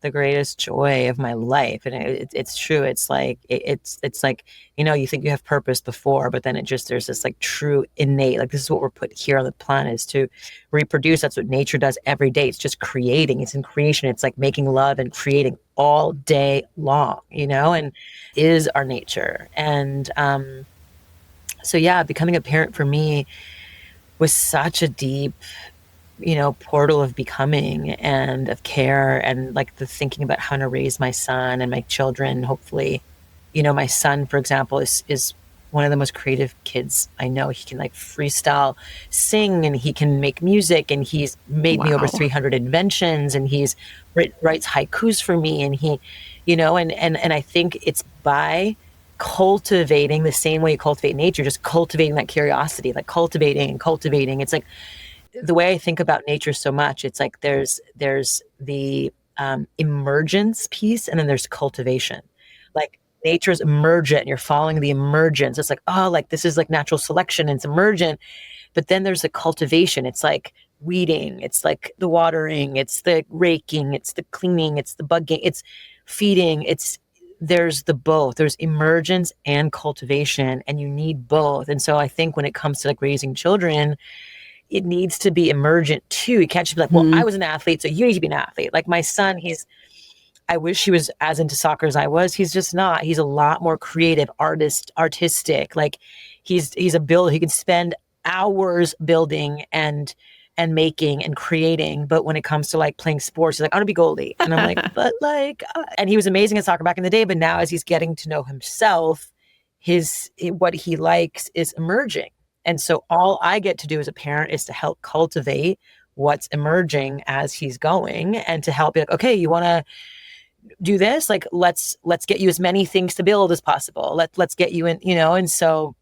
the greatest joy of my life. And it's true. It's like, it's like, you think you have purpose before, but then there's this like true innate, like this is what we're put here on the planet, is to reproduce. That's what nature does every day. It's just creating. It's in creation. It's like making love and creating all day long, and is our nature. And so yeah, becoming a parent for me was such a deep portal of becoming and of care, and like the thinking about how to raise my son and my children. Hopefully, my son, for example, is one of the most creative kids I know. He can like freestyle sing, and he can make music, and he's made me over 300 inventions, and he's writes haikus for me. And he, and I think it's by cultivating the same way you cultivate nature, just cultivating that curiosity, like cultivating and cultivating. It's like, the way I think about nature so much, it's like there's the emergence piece, and then there's cultivation. Like nature's emergent, and you're following the emergence. It's like, oh, like this is like natural selection, and it's emergent. But then there's the cultivation. It's like weeding. It's like the watering. It's the raking. It's the cleaning. It's the bugging. It's feeding. There's the both. There's emergence and cultivation, and you need both. And so I think when it comes to like raising children, it needs to be emergent too. You can't just be like, well, I was an athlete, so you need to be an athlete. Like my son, I wish he was as into soccer as I was. He's just not. He's a lot more creative, artistic. Like he's a builder. He can spend hours building and making and creating. But when it comes to like playing sports, he's like, I want to be goalie. And I'm like, but like, and he was amazing at soccer back in the day. But now as he's getting to know himself, what he likes is emerging. And so all I get to do as a parent is to help cultivate what's emerging as he's going, and to help be like, okay, you want to do this? Like, let's get you as many things to build as possible. Let's get you in, and so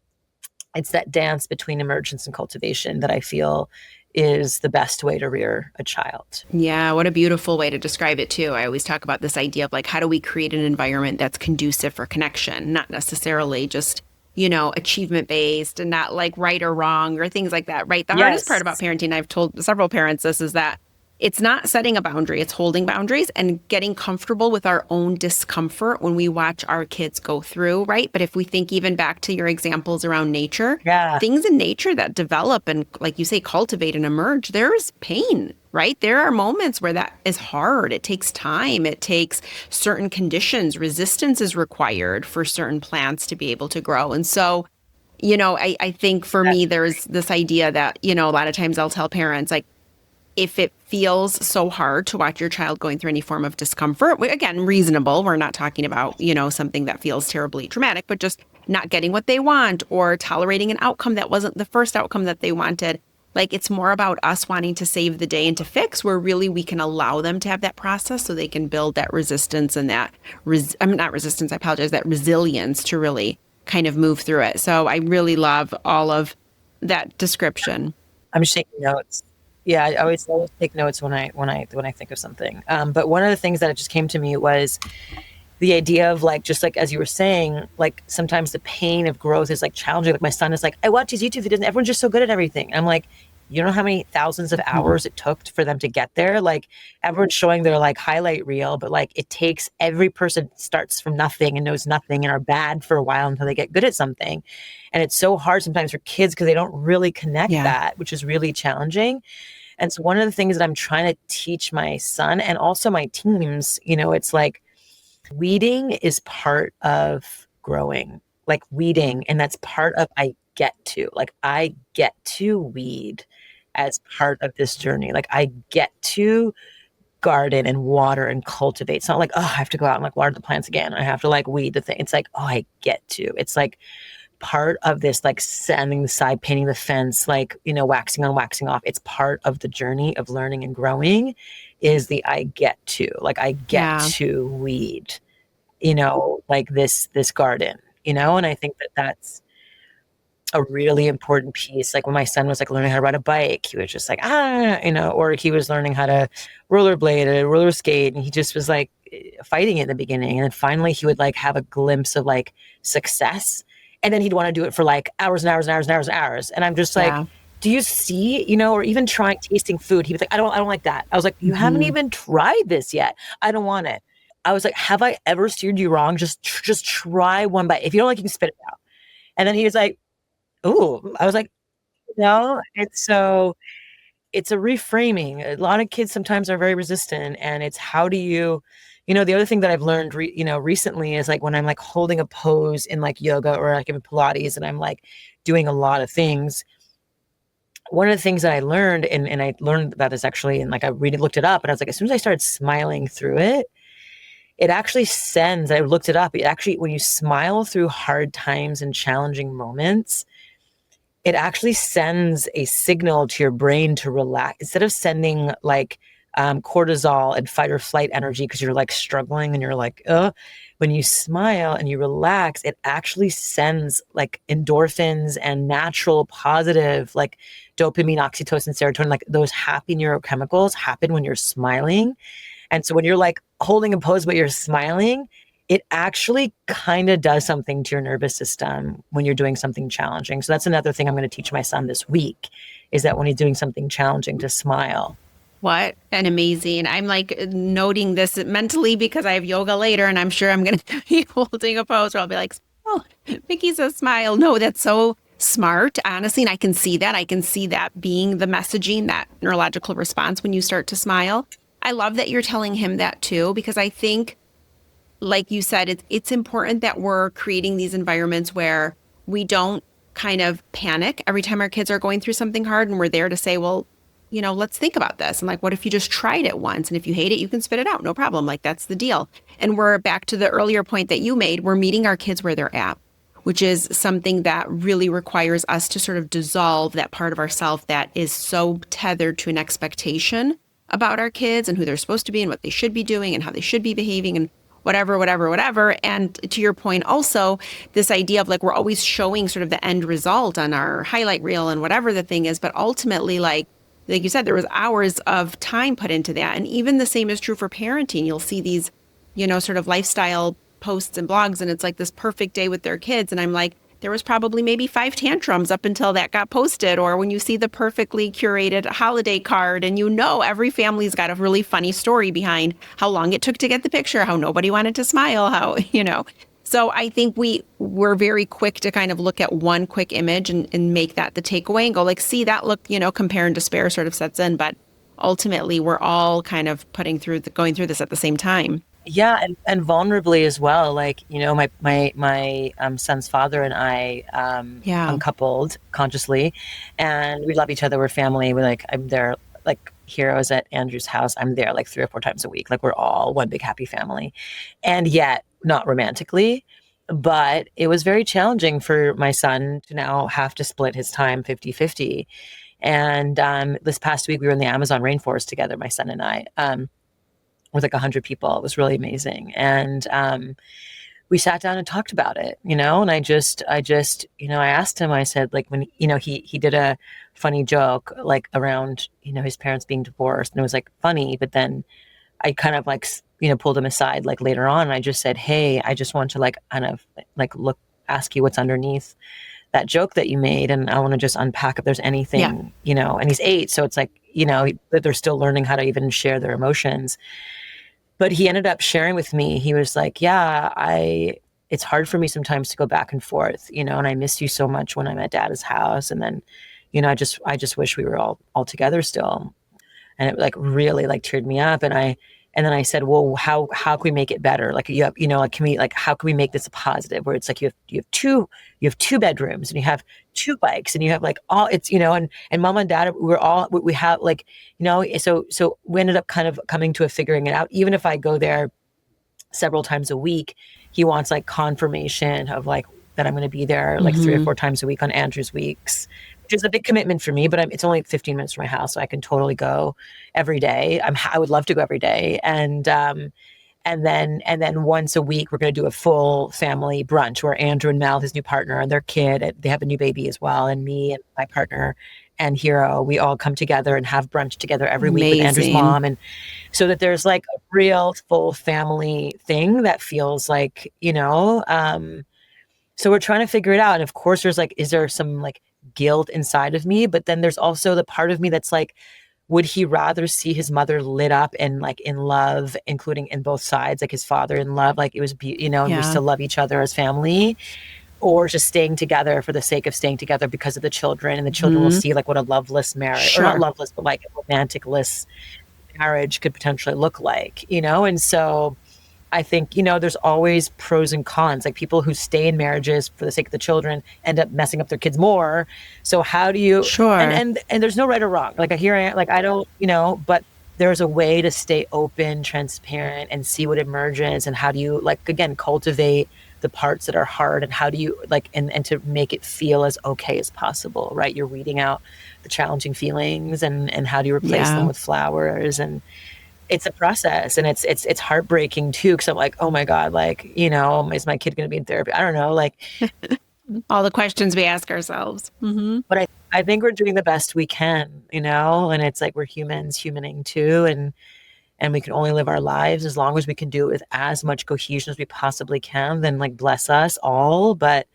it's that dance between emergence and cultivation that I feel is the best way to rear a child. Yeah, what a beautiful way to describe it too. I always talk about this idea of like, how do we create an environment that's conducive for connection, not necessarily just, achievement based and not like right or wrong or things like that, right? The hardest part about parenting, I've told several parents this, is that it's not setting a boundary, it's holding boundaries and getting comfortable with our own discomfort when we watch our kids go through, right? But if we think even back to your examples around nature, things in nature that develop and, like you say, cultivate and emerge, there is pain, right? There are moments where that is hard. It takes time. It takes certain conditions. Resistance is required for certain plants to be able to grow. And so, I think for me, there's this idea that, a lot of times I'll tell parents, like, if it feels so hard to watch your child going through any form of discomfort, again, reasonable. We're not talking about, something that feels terribly traumatic, but just not getting what they want or tolerating an outcome that wasn't the first outcome that they wanted. Like, it's more about us wanting to save the day and to fix, where really we can allow them to have that process so they can build that resistance and that, that resilience to really kind of move through it. So I really love all of that description. I'm just taking notes. Yeah, I always take notes when I think of something. But one of the things that just came to me was the idea of like, just like as you were saying, like sometimes the pain of growth is like challenging. Like my son is like, I watch these YouTube videos and everyone's just so good at everything. And I'm like, you know how many thousands of hours it took for them to get there? Like everyone's showing their like highlight reel, but like it takes, every person starts from nothing and knows nothing and are bad for a while until they get good at something. And it's so hard sometimes for kids because they don't really connect that, which is really challenging. And so one of the things that I'm trying to teach my son and also my teams, it's like weeding is part of growing, like weeding. And that's part of, I get to weed as part of this journey. Like I get to garden and water and cultivate. It's not like, oh, I have to go out and like water the plants again. I have to like weed the thing. It's like, oh, I get to. It's like part of this, like sanding the side, painting the fence, like, waxing on, waxing off. It's part of the journey of learning and growing is the I get to, like, I get to weed, like this garden, and I think that that's a really important piece. Like when my son was like learning how to ride a bike, he was just like, or he was learning how to rollerblade or roller skate. And he just was like fighting it in the beginning. And then finally he would like have a glimpse of like success. And then he'd want to do it for like hours and hours and hours and hours and hours. And I'm just like, do you see, or even tasting food. He was like, I don't like that. I was like, you haven't even tried this yet. I don't want it. I was like, have I ever steered you wrong? Just try one bite. If you don't like, you can spit it out. And then he was like, ooh, I was like, no. And so it's a reframing. A lot of kids sometimes are very resistant, and it's how do you, the other thing that I've learned, recently is like when I'm like holding a pose in like yoga or like in Pilates and I'm like doing a lot of things. One of the things that I learned, and I learned about this actually, and like I really looked it up, and I was like, as soon as I started smiling through it, it actually sends, I looked it up. It actually, when you smile through hard times and challenging moments, it actually sends a signal to your brain to relax. Instead of sending like cortisol and fight or flight energy because you're like struggling and you're like, when you smile and you relax, it actually sends like endorphins and natural positive like dopamine, oxytocin, serotonin, like those happy neurochemicals happen when you're smiling. And so when you're like holding a pose but you're smiling, it actually kind of does something to your nervous system when you're doing something challenging. So that's another thing I'm going to teach my son this week, is that when he's doing something challenging, to smile. What an amazing. I'm like noting this mentally because I have yoga later, and I'm sure I'm going to be holding a pose where I'll be like, oh, Miki says smile. No, that's so smart, honestly. And I can see that. I can see that being the messaging, that neurological response when you start to smile. I love that you're telling him that too, because I think, like you said, it's important that we're creating these environments where we don't kind of panic every time our kids are going through something hard, and we're there to say, well, let's think about this. And like, what if you just tried it once? And if you hate it, you can spit it out. No problem. Like, that's the deal. And we're back to the earlier point that you made. We're meeting our kids where they're at, which is something that really requires us to sort of dissolve that part of ourself that is so tethered to an expectation about our kids and who they're supposed to be and what they should be doing and how they should be behaving and whatever, whatever, whatever. And to your point also, this idea of like, we're always showing sort of the end result on our highlight reel and whatever the thing is, but ultimately, like you said, there was hours of time put into that. And even the same is true for parenting. You'll see these, sort of lifestyle posts and blogs, and it's like this perfect day with their kids. And I'm like, there was probably maybe 5 tantrums up until that got posted. Or when you see the perfectly curated holiday card, and every family's got a really funny story behind how long it took to get the picture, how nobody wanted to smile, how. So I think we're very quick to kind of look at one quick image and make that the takeaway and go like, see that look, compare and despair sort of sets in. But ultimately, we're all kind of going through this at the same time. Yeah, and vulnerably as well. Like, my son's father and I uncoupled consciously, and we love each other. We're family. I'm there like heroes at Andrew's house. I'm there like 3 or 4 times a week. Like, we're all one big happy family, and yet not romantically. But it was very challenging for my son to now have to split his time 50-50. And this past week we were in the Amazon rainforest together, my son and I. With like 100 people. It was really amazing. And we sat down and talked about it, and I asked him, I said, like, when, he did a funny joke, like around, his parents being divorced, and it was like funny, but then I kind of like, pulled him aside, like later on, and I just said, hey, I just want to like, kind of like ask you what's underneath that joke that you made. And I want to just unpack if there's anything, and he's 8. So it's like, that they're still learning how to even share their emotions. But he ended up sharing with me, he was like, yeah, it's hard for me sometimes to go back and forth, and I miss you so much when I'm at Dad's house. And then, I just wish we were all together still. And it like really like teared me up. And then I said, well, how can we make it better? Like, how can we make this a positive, where it's like you have two bedrooms, and you have 2 bikes, and you have like all, it's, and Mom and Dad, we have like, so we ended up kind of coming to a figuring it out. Even if I go there several times a week, he wants like confirmation of like that I'm going to be there like 3 or 4 times a week on Andrew's weeks, which is a big commitment for me, but it's only 15 minutes from my house, so I can totally go every day. I would love to go every day. And then once a week, we're going to do a full family brunch where Andrew and Mel, his new partner, and their kid, they have a new baby as well. And me and my partner and Hero, we all come together and have brunch together every week with Andrew's mom. And so that there's like a real full family thing that feels like, so we're trying to figure it out. And of course there's like, is there some like guilt inside of me? But then there's also the part of me that's like, would he rather see his mother lit up and like in love, including in both sides, like his father in love, like it was, and we still love each other as family, or just staying together for the sake of staying together because of the children, and the children will see like what a loveless marriage, or not loveless, but like a romanticless marriage could potentially look like, And so I think, there's always pros and cons. Like, people who stay in marriages for the sake of the children end up messing up their kids more. So how do you, and there's no right or wrong. Like, I don't, but there's a way to stay open, transparent, and see what emerges. And how do you, like, again, cultivate the parts that are hard, and how do you like, and to make it feel as okay as possible, right? You're weeding out the challenging feelings, and how do you replace them with flowers? And it's a process, and it's heartbreaking too, because I'm like, oh my God, like, is my kid going to be in therapy? I don't know, like all the questions we ask ourselves. But I think we're doing the best we can, and it's like, we're humaning too, and we can only live our lives as long as we can do it with as much cohesion as we possibly can. Then like, bless us all. But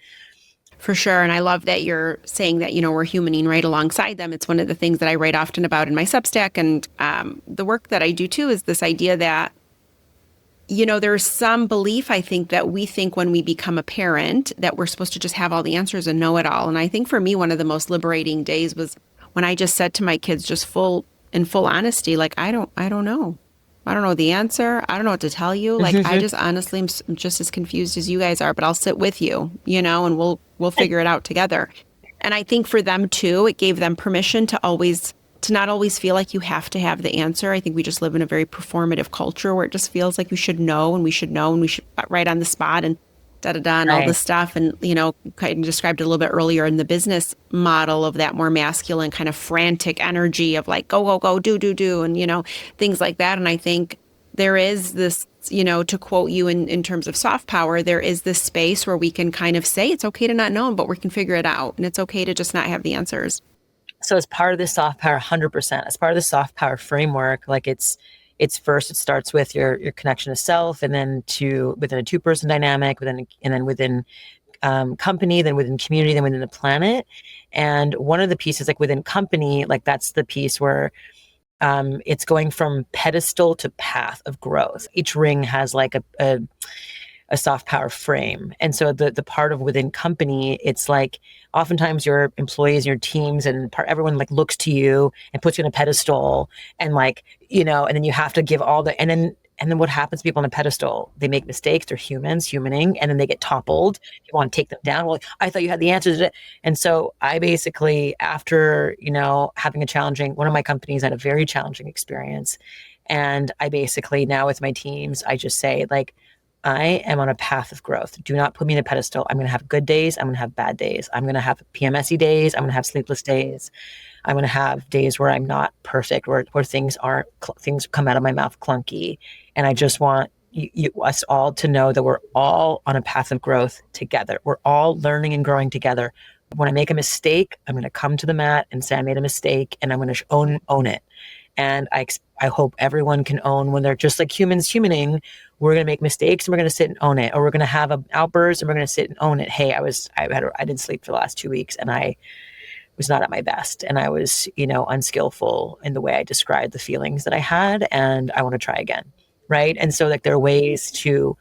for sure. And I love that you're saying that, we're humaning right alongside them. It's one of the things that I write often about in my Substack. And the work that I do too is this idea that, there's some belief, I think, that we think when we become a parent that we're supposed to just have all the answers and know it all. And I think for me, one of the most liberating days was when I just said to my kids, just full honesty, like, I don't know. I don't know the answer. I don't know what to tell you. Like, I just honestly am just as confused as you guys are, but I'll sit with you, and we'll figure it out together. And I think for them too, it gave them permission to not always feel like you have to have the answer. I think we just live in a very performative culture where it just feels like we should know and we should right on the spot and da-da-da and all this stuff. And, kind of described it a little bit earlier in the business model of that more masculine kind of frantic energy of like, go, go, go, do, and, things like that. And I think there is this, to quote you in terms of soft power, there is this space where we can kind of say it's okay to not know, but we can figure it out. And it's okay to just not have the answers. So as part of this soft power, 100%, as part of the soft power framework, like it's first, it starts with your connection to self, and then within a two-person dynamic, and then within company, then within community, then within the planet. And one of the pieces, like within company, like that's the piece where it's going from pedestal to path of growth. Each ring has like a soft power frame. And so the part of within company, it's like oftentimes your employees, your teams, and everyone like looks to you and puts you on a pedestal, and like, and then you have to give all the, and then what happens to people on a pedestal? They make mistakes. They're humaning, and then they get toppled. You want to take them down. Well, I thought you had the answers. And so I basically, after, having one of my companies had a very challenging experience. And I basically now with my teams, I just say like, I am on a path of growth. Do not put me in a pedestal. I'm going to have good days. I'm going to have bad days. I'm going to have PMSy days. I'm going to have sleepless days. I'm going to have days where I'm not perfect, where things come out of my mouth clunky. And I just want us all to know that we're all on a path of growth together. We're all learning and growing together. When I make a mistake, I'm going to come to the mat and say I made a mistake, and I'm going to own it. And I hope everyone can own when they're just like humaning. We're going to make mistakes and we're going to sit and own it, or we're going to have an outburst and we're going to sit and own it. Hey, I didn't sleep for the last 2 weeks and I was not at my best, and I was, unskillful in the way I described the feelings that I had, and I want to try again. Right. And so like there are ways to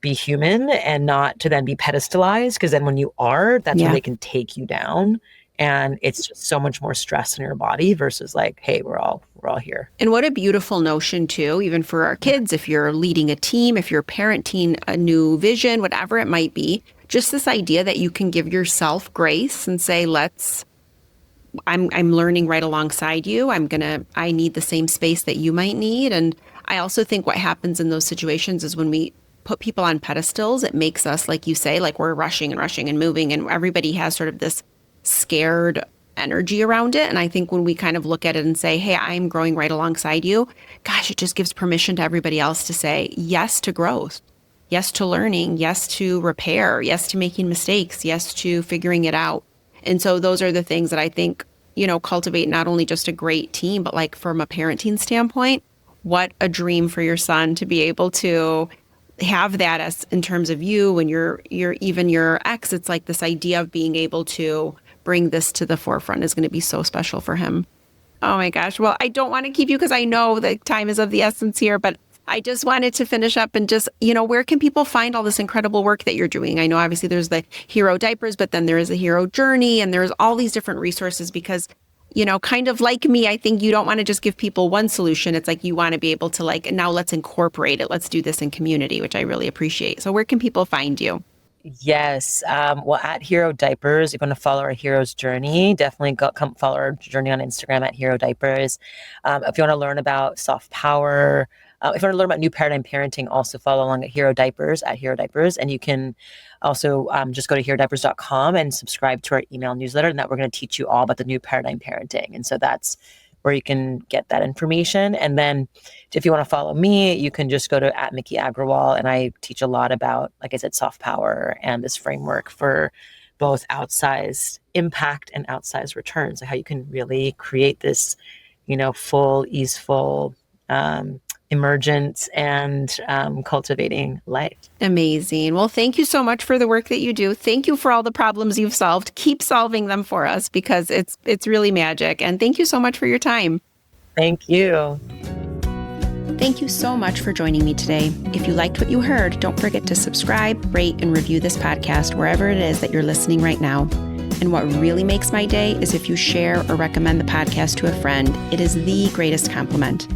be human and not to then be pedestalized, because then when you are, that's when they can take you down. And it's just so much more stress in your body versus like, hey, we're all here. And what a beautiful notion too, even for our kids, if you're leading a team, if you're parenting a new vision, whatever it might be, just this idea that you can give yourself grace and say, I'm learning right alongside you. I need the same space that you might need. And I also think what happens in those situations is when we put people on pedestals, it makes us, like you say, like we're rushing and moving, and everybody has sort of this scared energy around it. And I think when we kind of look at it and say, hey, I'm growing right alongside you, gosh, it just gives permission to everybody else to say yes to growth, yes to learning, yes to repair, yes to making mistakes, yes to figuring it out. And so those are the things that I think, cultivate not only just a great team, but like from a parenting standpoint, what a dream for your son to be able to have that as in terms of you and your even your ex. It's like this idea of being able to bring this to the forefront is going to be so special for him. Oh my gosh. Well, I don't want to keep you because I know the time is of the essence here, but I just wanted to finish up and just, where can people find all this incredible work that you're doing? I know obviously there's the HERO Diapers, but then there is a HERO Journey, and there's all these different resources because, kind of like me, I think you don't want to just give people one solution. It's like you want to be able to like, now let's incorporate it. Let's do this in community, which I really appreciate. So where can people find you? Yes. Well, at HERO Diapers, you're going to follow our hero's journey. Definitely come follow our journey on Instagram at HERO Diapers. If you want to learn about soft power, if you want to learn about new paradigm parenting, also follow along at HERO Diapers. And you can also just go to HERODiapers.com and subscribe to our email newsletter, and that we're going to teach you all about the new paradigm parenting. And so that's where you can get that information. And then if you want to follow me, you can just go to at Miki Agrawal, and I teach a lot about, like I said, soft power and this framework for both outsized impact and outsized returns, so how you can really create this, full, easeful, emergence and cultivating life. Amazing. Well, thank you so much for the work that you do. Thank you for all the problems you've solved. Keep solving them for us because it's really magic. And thank you so much for your time. Thank you. Thank you so much for joining me today. If you liked what you heard, don't forget to subscribe, rate, and review this podcast wherever it is that you're listening right now. And what really makes my day is if you share or recommend the podcast to a friend. It is the greatest compliment.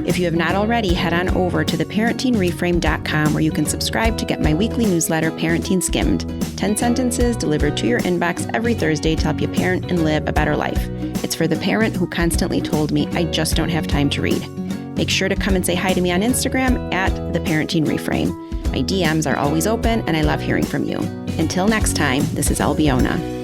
If you have not already, head on over to theparentingreframe.com where you can subscribe to get my weekly newsletter, Parenting Skimmed. 10 sentences delivered to your inbox every Thursday to help you parent and live a better life. It's for the parent who constantly told me, I just don't have time to read. Make sure to come and say hi to me on Instagram at The Parenting Reframe. My DMs are always open and I love hearing from you. Until next time, this is Albiona.